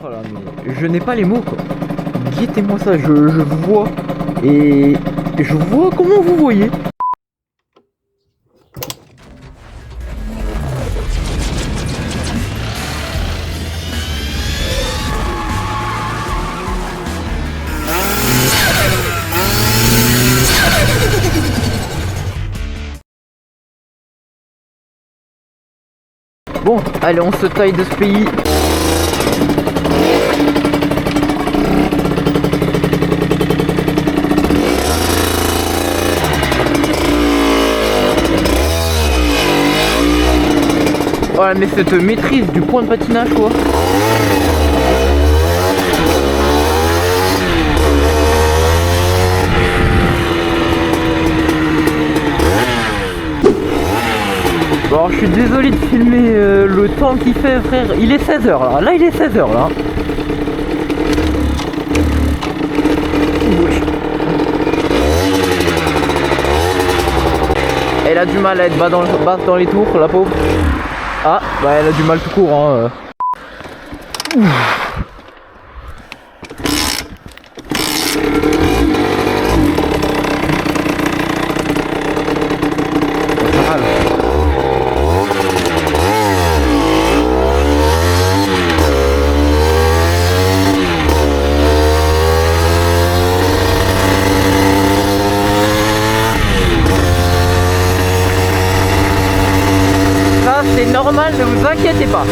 Oh là, mais je n'ai pas les mots quoi. Guettez-moi ça, je vous vois. Et je vois comment vous voyez. Bon, allez, on se taille de ce pays. Voilà, mais cette maîtrise du point de patinage quoi. Bon, alors, je suis désolé de filmer le temps qu'il fait frère. Il est 16h là, il est 16h là. Elle a du mal à être basse dans les tours, la pauvre. Ah, bah elle a du mal tout court hein. C'est normal, ne vous inquiétez pas.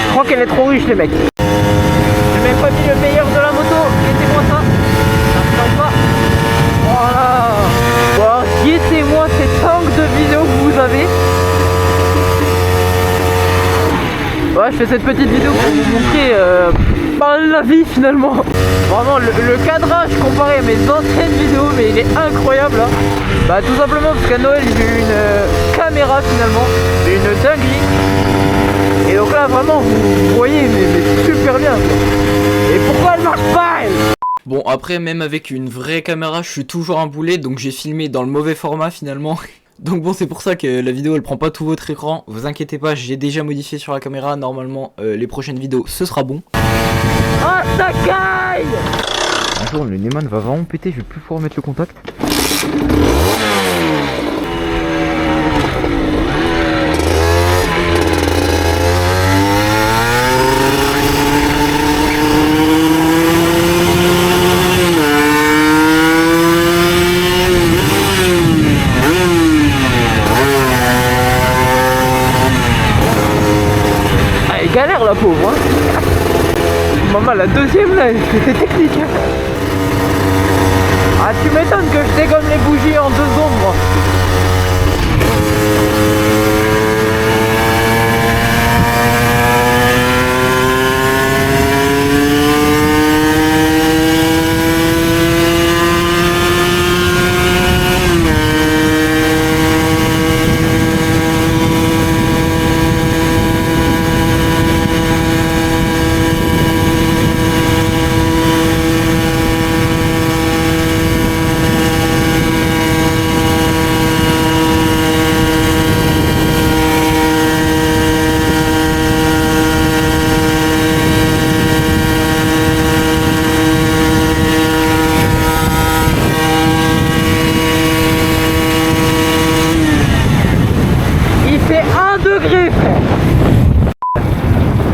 Je crois qu'elle est trop riche les mecs. J'ai même pas mis le meilleur de la moto. Guettez-moi ça. Ça ne pas. Voilà. Bon, guettez-moi cet angle de vidéo que vous avez. Ouais, je fais cette petite vidéo pour vous montrer la vie finalement. Vraiment le cadrage comparé à mes anciennes vidéos, mais il est incroyable là. Bah tout simplement parce qu'à Noël j'ai eu une caméra finalement, une dinguerie. Et donc là vraiment vous voyez mais super bien quoi. Et pourquoi elle marche pas elle? Bon après même avec une vraie caméra je suis toujours un boulet, donc j'ai filmé dans le mauvais format finalement. Donc bon c'est pour ça que la vidéo elle prend pas tout votre écran, vous inquiétez pas, j'ai déjà modifié sur la caméra, normalement les prochaines vidéos ce sera bon. Ah ça caille. Un jour le Neyman va vraiment péter, je vais plus pouvoir mettre le contact. Galère la pauvre hein. Maman la deuxième là c'était technique hein. Ah tu m'étonnes que je dégomme les bougies en 2 secondes moi.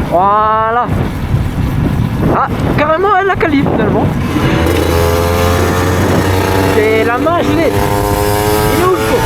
Voilà. Ah, carrément elle la qualifie finalement. C'est la main gelée. Il est où le faux?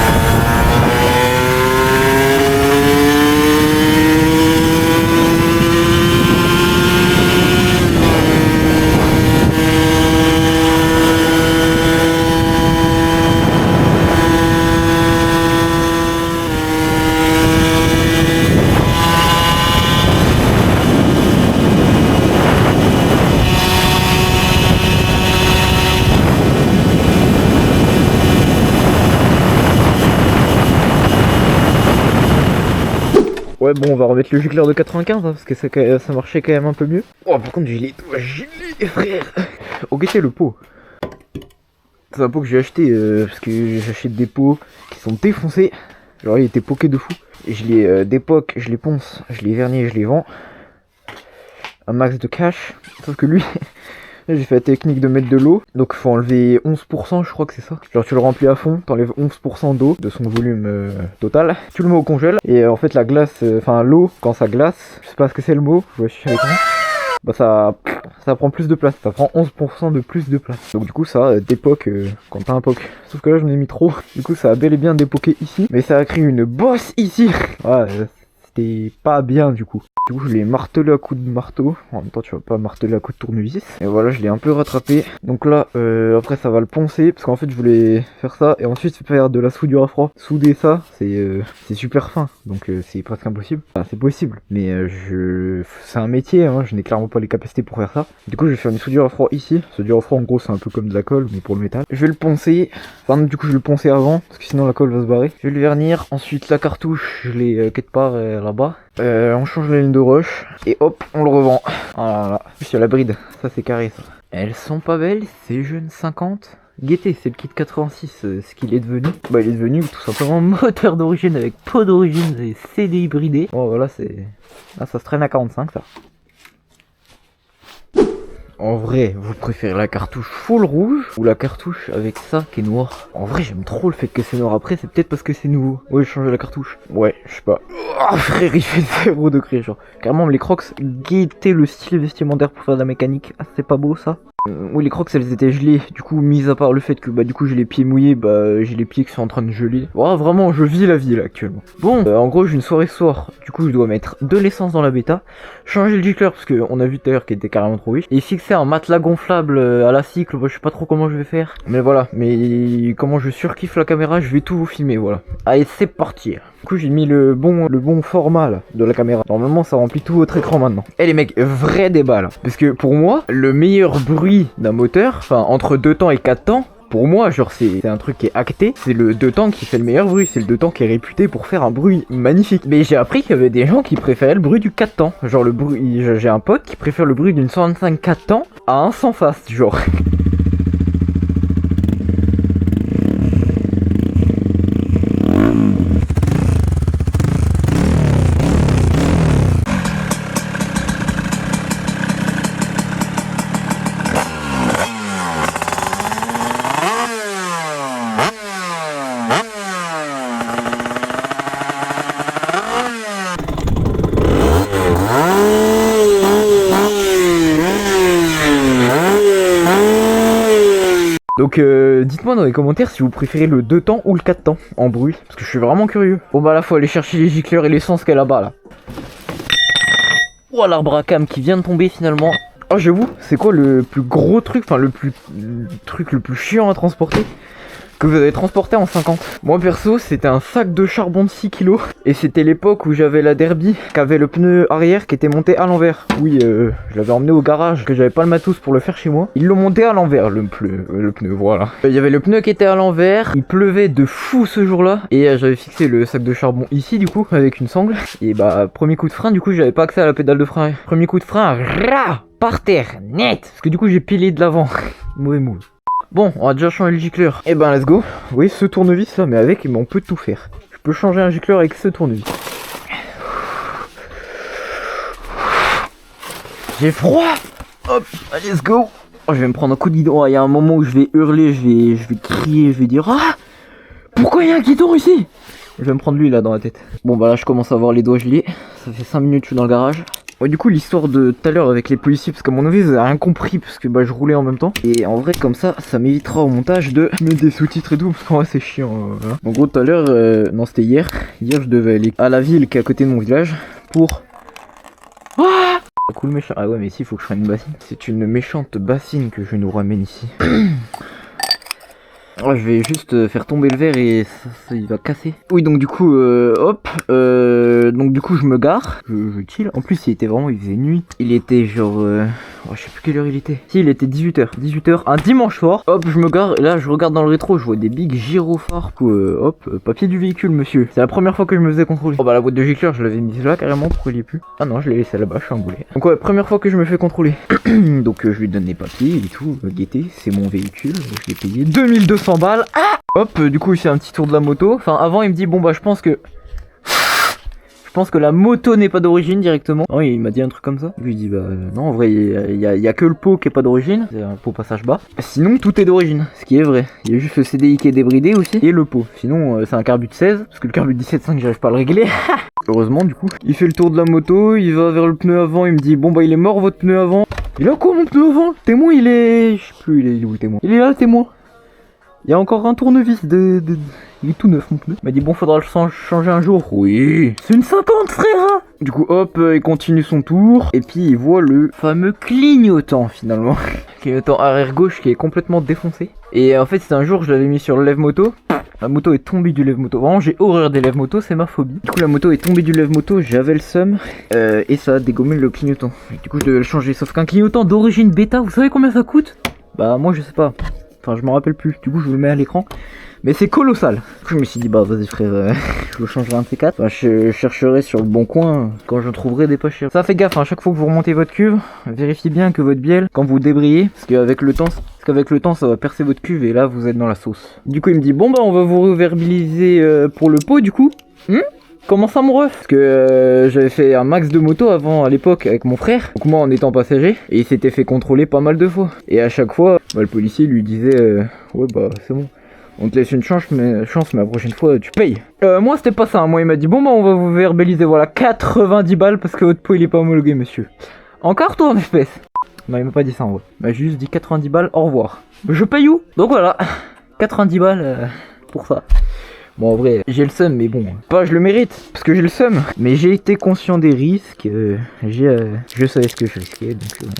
Ouais, bon, on va remettre le gicleur de 95 hein, parce que ça marchait quand même un peu mieux. Oh, par contre, j'ai les doigts gelés, frère. Ok, c'est le pot. C'est un pot que j'ai acheté parce que j'achète des pots qui sont défoncés. Genre, il était poké de fou. Et je les dépoque, je les ponce, je les vernis et je les vends. Un max de cash. Sauf que lui, j'ai fait la technique de mettre de l'eau. Donc, il faut enlever 11%, je crois que c'est ça. Genre, tu le remplis à fond, t'enlèves 11% d'eau de son volume total. Tu le mets au congèle. Et en fait, la glace, enfin, l'eau, quand ça glace, je sais pas ce que c'est le mot, je vais avec moi. Bah ça prend plus de place, ça prend 11% de plus de place. Donc du coup ça dépoque quand t'as un poke. Sauf que là j'en ai mis trop, du coup ça a bel et bien dépoqué ici. Mais ça a créé une bosse ici. Ouais, c'était pas bien du coup. Du coup je l'ai martelé à coups de marteau. En même temps tu vas pas marteler à coups de tournevis. Et voilà, je l'ai un peu rattrapé. Donc là après ça va le poncer. Parce qu'en fait je voulais faire ça et ensuite faire de la soudure à froid. Souder ça c'est super fin. Donc c'est presque impossible. Enfin c'est possible. Mais c'est un métier hein. Je n'ai clairement pas les capacités pour faire ça. Du coup je vais faire une soudure à froid ici. Soudure à froid en gros c'est un peu comme de la colle mais pour le métal. Je vais le poncer. Enfin du coup je vais le poncer avant. Parce que sinon la colle va se barrer. Je vais le vernir. Ensuite la cartouche je l'ai quelque part là-bas. On change la ligne de rush et hop on le revend. Voilà. En plus il y a la bride, ça c'est carré ça. Elles sont pas belles, ces jeunes 50. Gaieté, c'est le kit 86, ce qu'il est devenu. Bah il est devenu tout simplement moteur d'origine avec pot d'origine et CD hybridé. Bon voilà c'est... Là ça se traîne à 45 ça. En vrai, vous préférez la cartouche full rouge ou la cartouche avec ça qui est noir? En vrai, j'aime trop le fait que c'est noir. Après, c'est peut-être parce que c'est nouveau. Ouais, j'ai changé la cartouche. Ouais, je sais pas. Oh, frère, il fait 0 degré, genre. Carrément, les Crocs guettaient le style vestimentaire pour faire de la mécanique. Ah, c'est pas beau ça? Oui, les Crocs elles étaient gelées. Du coup, mis à part le fait que bah du coup j'ai les pieds mouillés, bah j'ai les pieds qui sont en train de geler. Oh, vraiment, je vis la vie là actuellement. Bon, en gros, j'ai une soirée ce soir. Du coup, je dois mettre de l'essence dans la bêta, changer le gicleur parce que on a vu tout à l'heure qu'il était carrément trop riche, et fixer un matelas gonflable à la cycle. Bah, je sais pas trop comment je vais faire, mais voilà. Mais comment je surkiffe la caméra, je vais tout vous filmer. Voilà. Allez, c'est parti. Du coup, j'ai mis le bon format là, de la caméra. Normalement, ça remplit tout votre écran maintenant. Et les mecs, vrai débat là. Parce que pour moi, le meilleur bruit d'un moteur, enfin entre 2 temps et 4 temps, pour moi, genre c'est un truc qui est acté, c'est le 2 temps qui fait le meilleur bruit, c'est le 2 temps qui est réputé pour faire un bruit magnifique. Mais j'ai appris qu'il y avait des gens qui préféraient le bruit du 4 temps. Genre le bruit, j'ai un pote qui préfère le bruit d'une 125 4 temps à un sans face, genre. Donc dites-moi dans les commentaires si vous préférez le 2 temps ou le 4 temps en bruit, parce que je suis vraiment curieux. Bon bah là faut aller chercher les gicleurs et l'essence qu'il y a là-bas là. Oh l'arbre à cam qui vient de tomber finalement. Oh j'avoue, c'est quoi le plus gros truc, enfin le truc le plus chiant à transporter que vous avez transporté en 50? Moi perso c'était un sac de charbon de 6 kg. Et c'était l'époque où j'avais la Derby qui avait le pneu arrière qui était monté à l'envers. Oui je l'avais emmené au garage, que j'avais pas le matos pour le faire chez moi. Ils l'ont monté à l'envers le pneu voilà. Il y avait le pneu qui était à l'envers. Il pleuvait de fou ce jour là. Et j'avais fixé le sac de charbon ici du coup avec une sangle. Et bah premier coup de frein du coup j'avais pas accès à la pédale de frein. Premier coup de frein, rah, par terre, net. Parce que du coup j'ai pilé de l'avant. Mauvais move. Bon, on va déjà changer le gicleur. Et ben let's go. Oui, ce tournevis là, mais avec, on peut tout faire. Je peux changer un gicleur avec ce tournevis. J'ai froid. Hop, let's go. Oh, je vais me prendre un coup de guidon. Il y a un moment où je vais hurler, je vais crier, je vais dire ah, pourquoi il y a un guidon ici? Je vais me prendre lui là dans la tête. Bon bah là je commence à avoir les doigts gelés. Ça fait 5 minutes que je suis dans le garage. Ouais, du coup l'histoire de tout à l'heure avec les policiers, parce qu'à mon avis vous avez rien compris parce que bah je roulais en même temps. Et en vrai comme ça m'évitera au montage de mettre des sous-titres et tout, parce qu'en vrai c'est chiant hein. En gros tout à l'heure, non c'était hier je devais aller à la ville qui est à côté de mon village pour... Ah cool méchant. Ah ouais mais ici il faut que je prenne une bassine. C'est une méchante bassine que je nous ramène ici. Oh, je vais juste faire tomber le verre et ça il va casser. Oui donc du coup hop donc du coup je me gare, je chill. En plus il faisait nuit. Il était genre Oh, je sais plus quelle heure il était. Si, il était 18h. 18h, un dimanche soir. Hop, je me gare. Et là, je regarde dans le rétro. Je vois des big gyrophares. Papier du véhicule, monsieur. C'est la première fois que je me faisais contrôler. Oh, bah, la boîte de gicleur, je l'avais mise là carrément. Pourquoi il y est plus? Ah non, je l'ai laissé là-bas. Je suis un boulet. Donc, ouais, première fois que je me fais contrôler. Donc, je lui donne les papiers et tout. Gaieté, c'est mon véhicule. Je l'ai payé 2200 balles. Ah! Hop, du coup, il fait un petit tour de la moto. Enfin, avant, il me dit, bon, bah, je pense que la moto n'est pas d'origine directement. Non, il m'a dit un truc comme ça. Lui il dit bah non, en vrai il y a que le pot qui est pas d'origine, c'est un pot passage bas. Sinon tout est d'origine, ce qui est vrai. Il y a juste le CDI qui est débridé aussi et le pot. Sinon c'est un carbut 16 parce que le carbut 17.5 j'arrive pas à le régler. Heureusement du coup. Il fait le tour de la moto, il va vers le pneu avant, il me dit bon bah il est mort votre pneu avant. Il a quoi mon pneu avant? Le témoin il est, je sais plus il est où le témoin. Il est là le témoin. Il y a encore un tournevis il est tout neuf mon pneu. Il m'a dit bon faudra le changer un jour. Oui. C'est une 50 frère. Du coup hop il continue son tour. Et puis il voit le fameux clignotant finalement. Clignotant arrière gauche qui est complètement défoncé. Et en fait c'est un jour je l'avais mis sur le lève-moto. La moto est tombée du lève-moto. Vraiment j'ai horreur des lève-moto, c'est ma phobie. Du coup la moto est tombée du lève-moto, j'avais le seum. Et ça a dégommé le clignotant. Du coup je devais le changer. Sauf qu'un clignotant d'origine bêta, vous savez combien ça coûte? Bah moi je sais pas. Enfin je m'en rappelle plus. Du coup je vous le mets à l'écran. Mais c'est colossal. Du coup je me suis dit bah vas-y frère, je le changerai un de ces quatre. Enfin, je chercherai sur le bon coin quand je trouverai des pas chers. Ça fait gaffe, hein, à chaque fois que vous remontez votre cuve, vérifiez bien que votre bielle, quand vous débrayez, parce qu'avec le temps ça va percer votre cuve et là vous êtes dans la sauce. Du coup il me dit bon bah on va vous reverbaliser pour le pot du coup. Comment ça mon ref? Parce que j'avais fait un max de moto avant à l'époque avec mon frère. Donc moi en étant passager. Et il s'était fait contrôler pas mal de fois. Et à chaque fois, bah, le policier lui disait ouais bah c'est bon. On te laisse une chance mais la prochaine fois tu payes. Moi c'était pas ça, hein. Moi il m'a dit bon bah on va vous verbaliser voilà 90 balles parce que votre pot il est pas homologué monsieur. En carte ou en espèces? Non il m'a pas dit ça en vrai. Il m'a juste dit 90 balles au revoir. Je paye où? Donc voilà, 90 balles pour ça. Bon en vrai j'ai le seum mais bon, pas je le mérite parce que j'ai le seum. Mais j'ai été conscient des risques, je savais ce que je risquais donc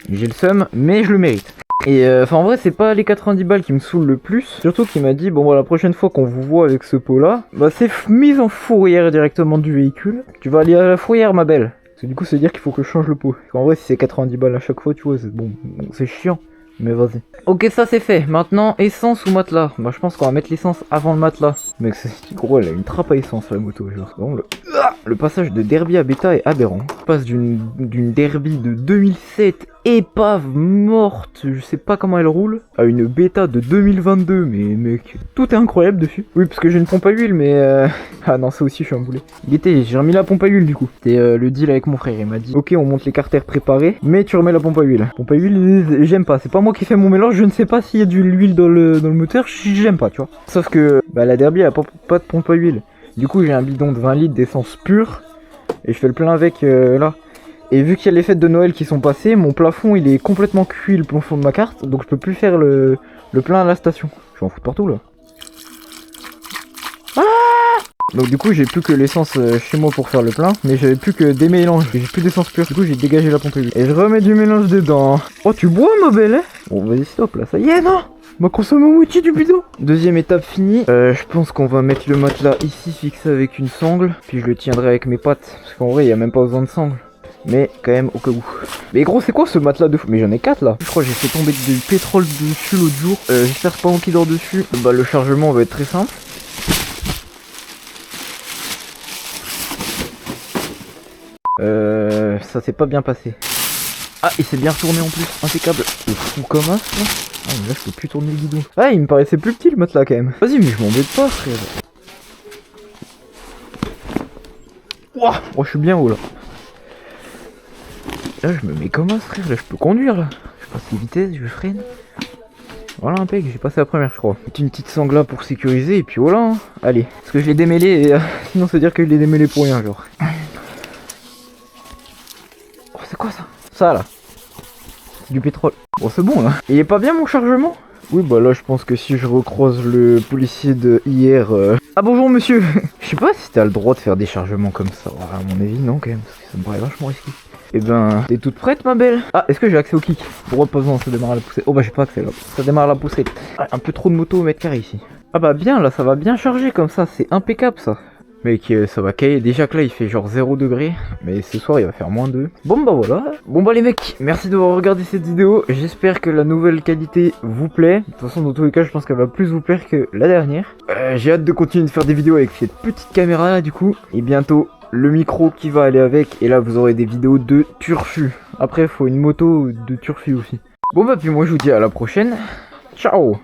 j'ai le seum mais je le mérite. Et enfin en vrai c'est pas les 90 balles qui me saoulent le plus. Surtout qu'il m'a dit bon bah la prochaine fois qu'on vous voit avec ce pot là, bah c'est mise en fourrière directement du véhicule. Tu vas aller à la fourrière ma belle. Parce que du coup c'est dire qu'il faut que je change le pot. En vrai si c'est 90 balles à chaque fois tu vois c'est bon, c'est chiant. Mais vas-y. Ok ça c'est fait. Maintenant essence ou matelas? Bah je pense qu'on va mettre l'essence avant le matelas. Mec c'est gros elle a une trappe à essence la moto genre. Bon, le passage de derby à bêta est aberrant. On passe d'une derby de 2007 épave morte, je sais pas comment elle roule, à une bêta de 2022, mais mec, tout est incroyable dessus. Oui, parce que j'ai une pompe à huile, mais ah non, ça aussi, je suis un boulet. J'ai remis la pompe à huile du coup. C'était le deal avec mon frère, il m'a dit, ok, on monte les carters préparés, mais tu remets la pompe à huile. Pompe à huile, j'aime pas, c'est pas moi qui fais mon mélange, je ne sais pas s'il y a de l'huile dans le moteur, j'aime pas, tu vois. Sauf que, bah la derby, elle a pas de pompe à huile. Du coup, j'ai un bidon de 20 litres d'essence pure, et je fais le plein avec là. Et vu qu'il y a les fêtes de Noël qui sont passées, mon plafond il est complètement cuit, le plafond de ma carte, donc je peux plus faire le plein à la station. Je vais en foutre partout là. Ah donc du coup j'ai plus que l'essence chez moi pour faire le plein, mais j'avais plus que des mélanges, j'ai plus d'essence pure, du coup j'ai dégagé la pompe à huile. Et je remets du mélange dedans. Oh tu bois ma belle hein? Bon vas-y stop là, ça y est non, on va consommer moitié du bidon. Deuxième étape finie, je pense qu'on va mettre le matelas ici fixé avec une sangle, puis je le tiendrai avec mes pattes, parce qu'en vrai il n'y a même pas besoin de sangle. Mais quand même au cas où. Mais gros c'est quoi ce matelas de fou? Mais j'en ai 4 là. Je crois que j'ai fait tomber du pétrole dessus l'autre jour. J'espère pas qu'il dort dessus. Bah le chargement va être très simple. Ça s'est pas bien passé. Ah il s'est bien retourné en plus. Impeccable. C'est fou comme as là. Ah mais là je peux plus tourner le guidon. Ah il me paraissait plus petit le matelas quand même. Vas-y mais je m'embête pas frère. Ouah oh je suis bien haut là. Là je me mets comme un frère, là je peux conduire là. Je passe les vitesses, je freine. Voilà un peg, j'ai passé la première je crois. Une petite sangle là pour sécuriser et puis voilà hein. Allez, parce que je l'ai démêlé et sinon ça veut dire que je l'ai démêlé pour rien genre. Oh c'est quoi ça? Ça là. C'est du pétrole. Bon c'est bon là. Il est pas bien mon chargement? Oui bah là je pense que si je recroise le policier de hier... Ah bonjour monsieur. Je sais pas si t'as le droit de faire des chargements comme ça. À mon avis non quand même, parce que ça me paraît vachement risqué. Eh ben, t'es toute prête ma belle? Ah, est-ce que j'ai accès au kick? Pourquoi pas besoin, ça démarre à la poussée. Oh bah j'ai pas accès là. Ça démarre à la poussée. Ah, un peu trop de moto au mètre carré ici. Ah bah bien là, ça va bien charger comme ça, c'est impeccable ça. Mec, ça va cailler. Déjà que là, il fait genre 0 degré. Mais ce soir, il va faire -2. Bon, bah voilà. Bon, bah les mecs, merci d'avoir regardé cette vidéo. J'espère que la nouvelle qualité vous plaît. De toute façon, dans tous les cas, je pense qu'elle va plus vous plaire que la dernière. J'ai hâte de continuer de faire des vidéos avec cette petite caméra là, du coup. Et bientôt, le micro qui va aller avec. Et là, vous aurez des vidéos de turfu. Après, il faut une moto de turfu aussi. Bon, bah, puis moi, je vous dis à la prochaine. Ciao!